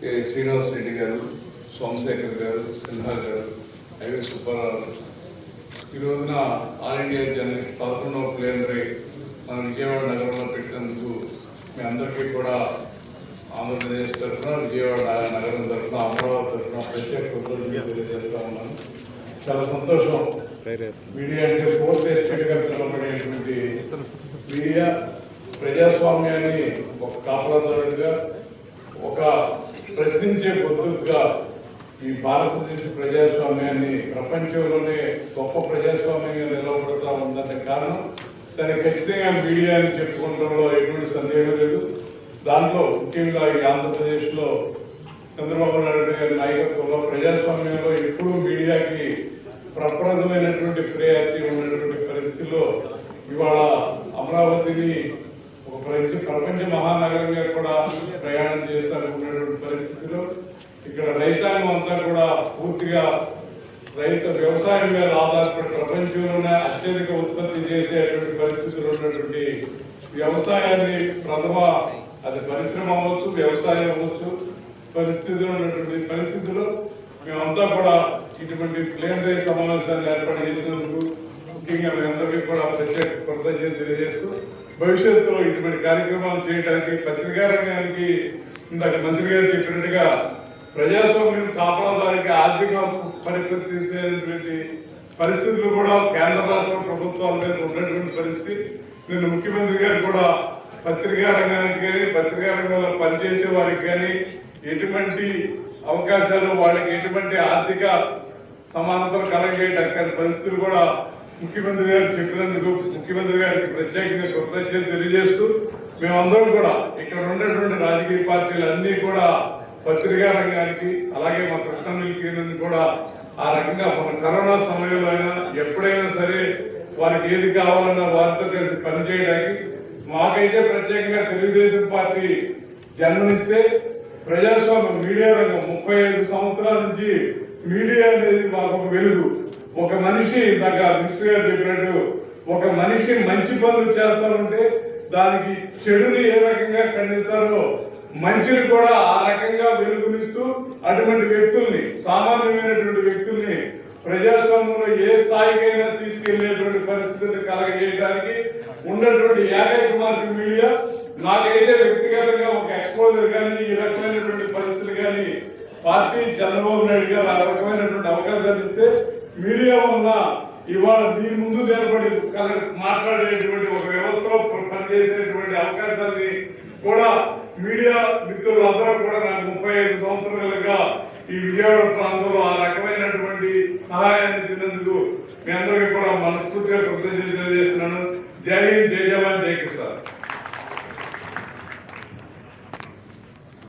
శ్రీనివాస్ రెడ్డి గారు, సోమశేఖర్ గారు, సిన్హా గారు, ఐవి సుబ్బారావు. ఈ రోజున ఆల్ ఇండియా జర్నలిస్ట్ 11వ ప్లేనరీ మన విజయవాడ నగరంలో పెట్టినందుకు మీ అందరికీ కూడా ఆంధ్రప్రదేశ్ తరఫున, విజయవాడ నగరం తరఫున, అమరావతి తరఫున ప్రత్యేక కృతజ్ఞతలు తెలియజేస్తా ఉన్నాను. చాలా సంతోషం. మీడియా అంటే ఫోర్త్ ఎస్టేట్గా పిలువబడేటువంటి మీడియా ప్రజాస్వామ్యాన్ని ఒక కాపలాదారుడిగా, ఒక ప్రశ్నించే గొంతుగా ఈ భారతదేశ ప్రజాస్వామ్యాన్ని ప్రపంచంలోనే గొప్ప ప్రజాస్వామ్యంగా నిలబడుతూ ఉందనే కారణం దానికి ఖచ్చితంగా మీడియా అని చెప్పుకోవడంలో ఎటువంటి సందేహం లేదు. దాంట్లో ముఖ్యంగా ఈ ఆంధ్రప్రదేశ్లో చంద్రబాబు నాయుడు గారి నాయకత్వంలో ప్రజాస్వామ్యంలో ఎప్పుడూ మీడియాకి ప్రప్రదమైనటువంటి ప్రయారిటీ ఉన్నటువంటి పరిస్థితుల్లో ఇవాళ అమరావతిని ఒక ప్రపంచ మహానగరంగా కూడా ప్రయాణం చేస్తారనుకున్నటువంటి పరిస్థితిలో ఇక్కడ రైతాంగం అంతా కూడా పూర్తిగా వ్యవసాయం మీద ఆధారపడి ప్రపంచంలోనే అత్యధిక ఉత్పత్తి చేసేటువంటి పరిస్థితులు ఉన్నటువంటి వ్యవసాయాన్ని అది పరిశ్రమ అవ్వచ్చు, వ్యవసాయం అవ్వచ్చు, పరిస్థితులు ఉన్నటువంటి పరిస్థితుల్లో మేమంతా కూడా ఇటువంటి ప్లేనరీ సమావేశాన్ని ఏర్పాటు చేసినందుకు ముఖ్యంగా మేమందరికీ కూడా ప్రత్యేక కృతజ్ఞతలు తెలియజేస్తూ భవిష్యత్తులో ఇటువంటి కార్యక్రమాలు చేయడానికి పత్రికా రంగానికి ఇందాక మంత్రి గారు చెప్పినట్టుగా ప్రజాస్వామ్యం కాపాడడానికి ఆర్థిక పరివర్తించేటువంటి పరిస్థితులు కూడా కేంద్ర రాష్ట్ర ప్రభుత్వాల మీద ఉన్నటువంటి పరిస్థితి. నిన్న ముఖ్యమంత్రి గారు కూడా పత్రికా రంగానికి కానీ, పత్రికా రంగంలో పనిచేసే వారికి కానీ ఎటువంటి అవకాశాలు, వాళ్ళకి ఎటువంటి ఆర్థిక సమానతలు కలగజేయడానికి పరిస్థితులు కూడా ముఖ్యమంత్రి గారు చెప్పినందుకు ముఖ్యమంత్రి గారికి ప్రత్యేకంగా కృతజ్ఞత తెలియజేస్తూ మేమందరం కూడా ఇక్కడ ఉన్నటువంటి రాజకీయ పార్టీలు అన్నీ కూడా పత్రికా రంగానికి, అలాగే మా కృష్ణా మిల్క్ కేంద్రాన్ని కూడా ఆ రకంగా మన కరోనా సమయంలో అయినా ఎప్పుడైనా సరే వారికి ఏది కావాలన్నా వారితో కలిసి పనిచేయడానికి మాకైతే ప్రత్యేకంగా తెలుగుదేశం పార్టీ జన్మనిస్తే ప్రజాస్వామ్యం మీడియా రంగం 35 సంవత్సరాల నుంచి మీడియా అనేది మాకు ఒక వెలుగు. ఒక మనిషి దాకా మినిస్టర్ గారు చెప్పినట్టు ఒక మనిషి మంచి పనులు చేస్తారంటే దానికి చెడుని ఏ రకంగా ఖండిస్తారో మంచిని కూడా ఆ రకంగా వెలుగునిస్తూ అటువంటి వ్యక్తుల్ని, సామాన్యమైనటువంటి వ్యక్తుల్ని ప్రజాస్వామ్యంలో ఏ స్థాయికైనా తీసుకెళ్లేటువంటి పరిస్థితిని కలగజేయడానికి ఉన్నటువంటి ఏకైక మార్గం మీడియా. నాకైతే వ్యక్తిగతంగా ఒక ఎక్స్పోజర్ కానీ, ఈ రకమైనటువంటి పరిస్థితులు కానీ పార్టీ చంద్రబాబు నాయుడు గారు ఆ రకమైనటువంటి అవకాశాలు ఇస్తే మీడియా వల్ల ఇవాళ మీ ముందు నిలబడి మాట్లాడేటువంటి ఒక వ్యవస్థలో పనిచేసేటువంటి అవకాశాన్ని కూడా మీడియా మిత్రులు అందరూ కూడా నాకు 35 సంవత్సరాలుగా ఈ విజయవాడ ప్రాంతంలో ఆ రకమైనటువంటి సహాయాన్ని ఇచ్చినందుకు మీ అందరికీ కూడా మనస్ఫూర్తిగా కృతజ్ఞతలు తెలియజేస్తున్నాను. జై హింద్, జై జవాన్, జై కిసాన్.